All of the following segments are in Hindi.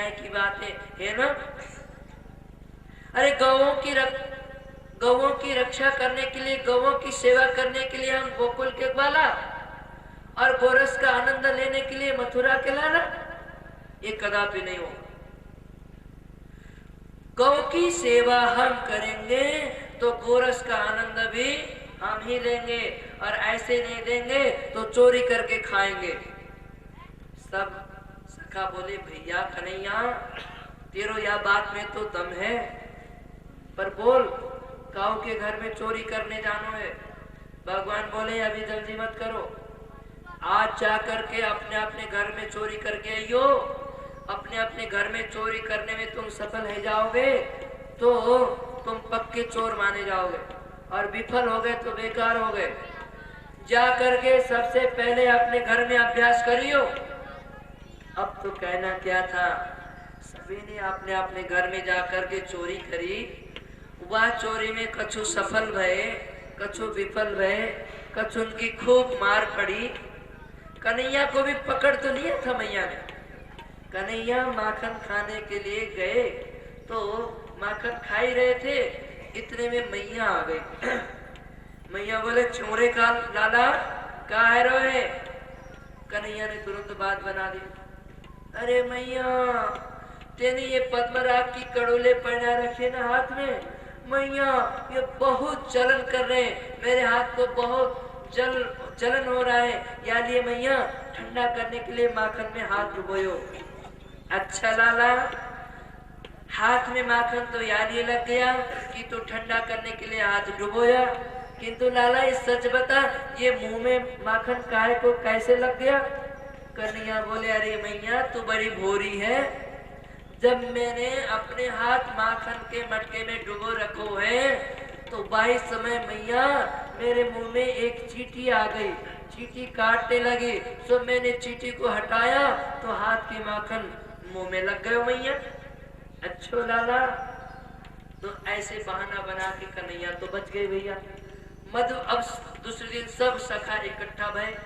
न्याय की बात है ना। अरे गौओं की रक्षा करने के लिए, गौओं की सेवा करने के लिए हम गोकुल के ग्वाला और गोरस का आनंद लेने के लिए मथुरा के लाला, ये कदापि नहीं होगा। गौ की सेवा हम करेंगे तो गोरस का आनंद भी हम ही लेंगे, और ऐसे नहीं देंगे तो चोरी करके खाएंगे। सब सखा बोले भैया कन्हैया तेरो या बात में तो दम है, पर बोल काऊ के घर में चोरी करने जानो है। भगवान बोले अभी जल्दी मत करो, आज जा करके अपने अपने घर में चोरी करके आइयो। अपने अपने घर में चोरी करने में तुम सफल हो जाओगे तो तुम पक्के चोर माने जाओगे, और विफल हो गए तो बेकार हो गए। जा करके सबसे पहले अपने घर में अभ्यास करियो। अब तो कहना क्या था, सभी ने अपने अपने घर में जा करके चोरी करी। वह चोरी में कछु सफल भये, कछु विफल भये, कछु उनकी खूब मार पड़ी। कन्हैया को भी पकड़ तो लिया था मैया ने। कन्हैया माखन खाने के लिए गए तो माखन खा ही रहे थे, इतने में मैया आ गई। मैया बोले छोरे का लाला कहाँ है रोए। कन्हैया ने तुरंत बात बना दी, अरे मैया तेने ये पद्मराग की कड़ोले पहना रखे ना हाथ में, मैया ये बहुत जलन कर रहे हैं, मेरे हाथ को बहुत जलन हो रहा है, या लिए मैया ठंडा करने के लिए माखन में हाथ डुबोयो। अच्छा लाला हाथ में माखन तो याद ये लग गया कि तू ठंडा करने के लिए हाथ डुबोया, किंतु लाला ये सच बता ये मुंह में माखन काहे को कैसे लग गया। कन्हैया बोले अरे मैया तू बड़ी भोरी है, जब मैंने अपने हाथ माखन के मटके में डुबो रखो है तो वही समय मैया मेरे मुंह में एक चींटी आ गई, चींटी काटने लगी, तो मैंने चींटी को हटाया तो हाथ की माखन मुंह में लग गए मैया। अच्छो लाला, तो ऐसे बहाना बना के कन्हैया तो बच गए भैया। मधु अब दूसरे दिन सब सखा इकट्ठा भय,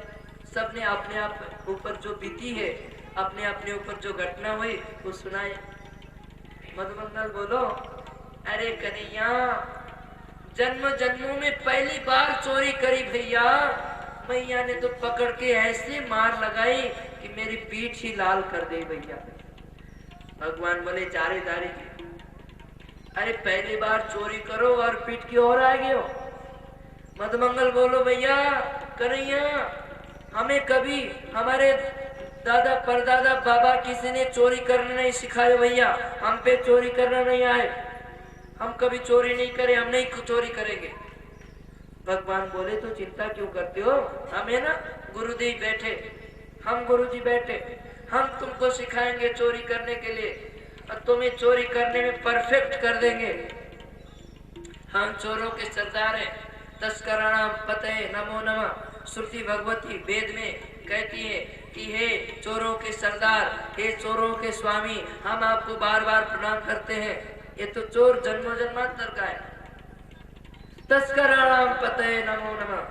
सबने अपने आप ऊपर जो बीती है, अपने अपने ऊपर जो घटना हुई वो सुनाए। मधुमंगल बोलो अरे कन्हैया जन्म जन्मों में पहली बार चोरी करी भैया, मैया ने तो पकड़ के ऐसे मार लगाई कि मेरी पीठ ही लाल कर दी भैया। भगवान बोले चारे दारी की, अरे पहली बार चोरी करो और पीठ की ओर आ गए हो। मधुमंगल बोलो भैया कन्हैया हमें कभी हमारे दादा परदादा बाबा किसी ने चोरी करना नहीं सिखाया भैया, हम पे चोरी करना नहीं आए, हम कभी चोरी नहीं करे, हम नहीं चोरी करेंगे। भगवान बोले तो चिंता क्यों करते हो, हम है ना गुरुदेव बैठे, हम गुरुजी बैठे, हम तुमको सिखाएंगे चोरी करने के लिए और तुम्हें चोरी करने में परफेक्ट कर देंगे। हम चोरों के सरदार हैं, तस्कराणाम पतये नमो नमः। श्रुति भगवती वेद में कहती है कि हे चोरों के सरदार, हे चोरों के स्वामी, हम आपको बार बार प्रणाम करते हैं। ये तो चोर जन्मों जन्मांतर का है। तस्कराणाम पतये नमो नमः।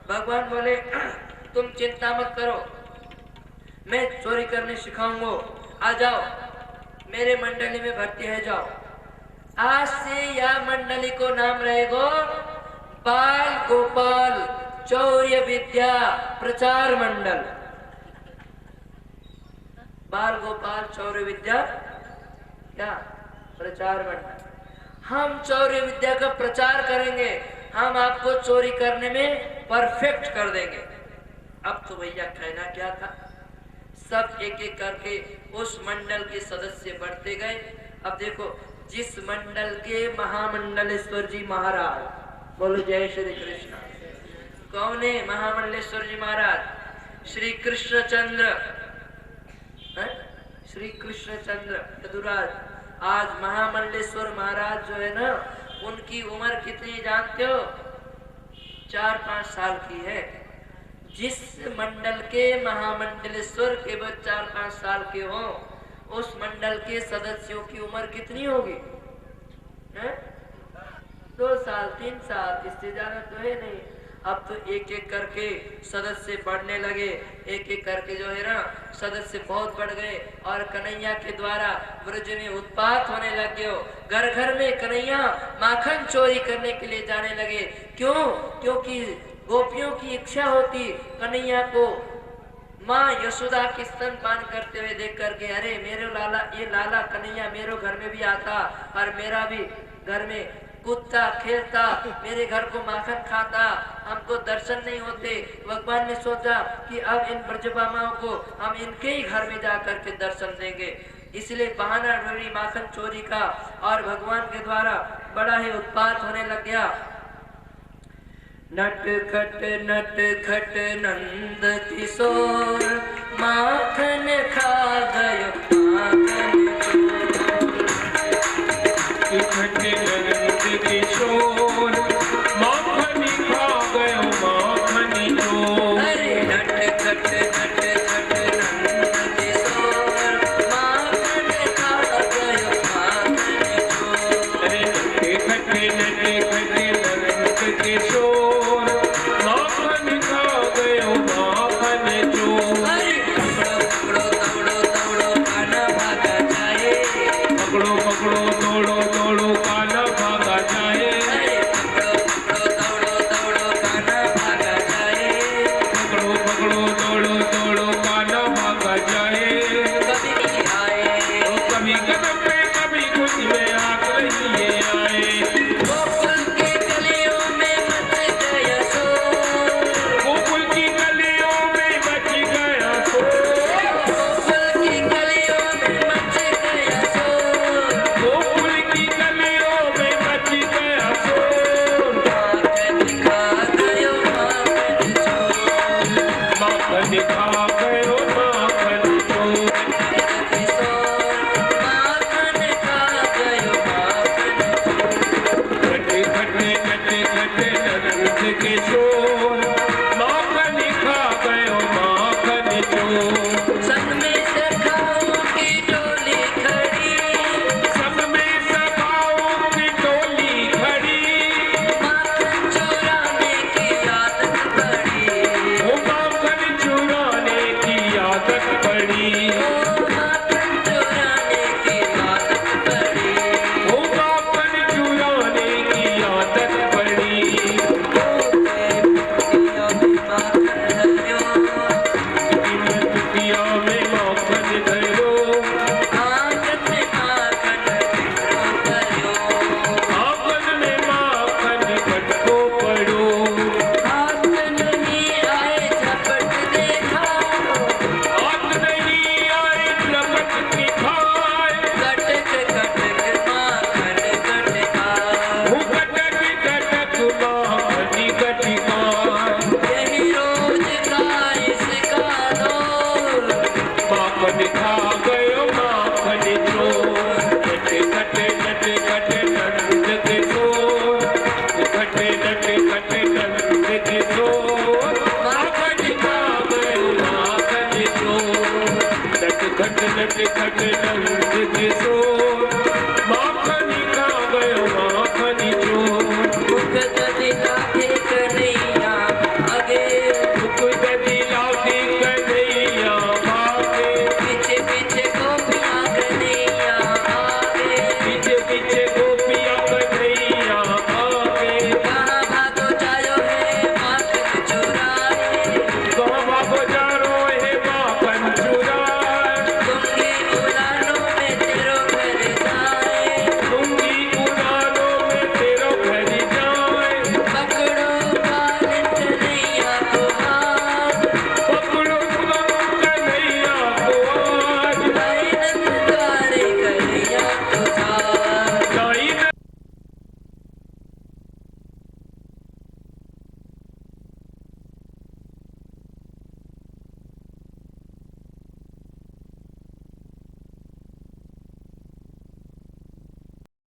भगवान बोले तुम चिंता मत करो, मैं चोरी करने सिखाऊंगा, आ जाओ मेरे मंडली में भर्ती है जाओ। आज से यह मंडली को नाम रहेगा बाल गोपाल चौर्य विद्या प्रचार मंडल। बाल गोपाल चौर्य विद्या क्या प्रचार मंडल। हम चौर्य विद्या का प्रचार करेंगे, हम आपको चोरी करने में परफेक्ट कर देंगे। अब तो भैया कहना क्या था, सब एक एक करके उस मंडल के सदस्य बढ़ते गए। अब देखो जिस मंडल के महामंडलेश्वर जी महाराज, बोलो जय श्री कृष्ण। कौन है महामंडलेश्वर जी महाराज? श्री कृष्णचंद्र, श्री कृष्णचंद्र यदुराज। आज महामंडलेश्वर महाराज जो है ना, उनकी उम्र कितनी जानते हो? 4-5 साल की है। जिस मंडल के महामंडलेश्वर केवल 4-5 साल के हो, उस मंडल के सदस्यों की उम्र कितनी होगी? 2 साल 3 साल, इससे ज्यादा तो है नहीं। अब तो एक एक करके सदस्य बढ़ने लगे, एक एक करके जो है ना सदस्य बहुत बढ़ गए और कन्हैया के द्वारा ब्रज में उत्पात होने लग गए। घर घर में कन्हैया माखन चोरी करने के लिए जाने लगे। क्यों? क्योंकि गोपियों की इच्छा होती कन्हैया को माँ यशोदा की स्तनपान करते हुए देख करके, अरे मेरे लाला, ये लाला कन्हैया मेरे घर में भी आता और मेरा भी घर में कूदता खेलता, मेरे घर को माखन खाता, हमको दर्शन नहीं होते। भगवान ने सोचा कि अब इन ब्रजबामाओं को हम इनके ही घर में जा करके दर्शन देंगे, इसलिए बहाना ढूंढी माखन चोरी का और भगवान के द्वारा बड़ा ही उत्पात होने लग गया। नट खट नंद किशोर माखन खा गयो माखन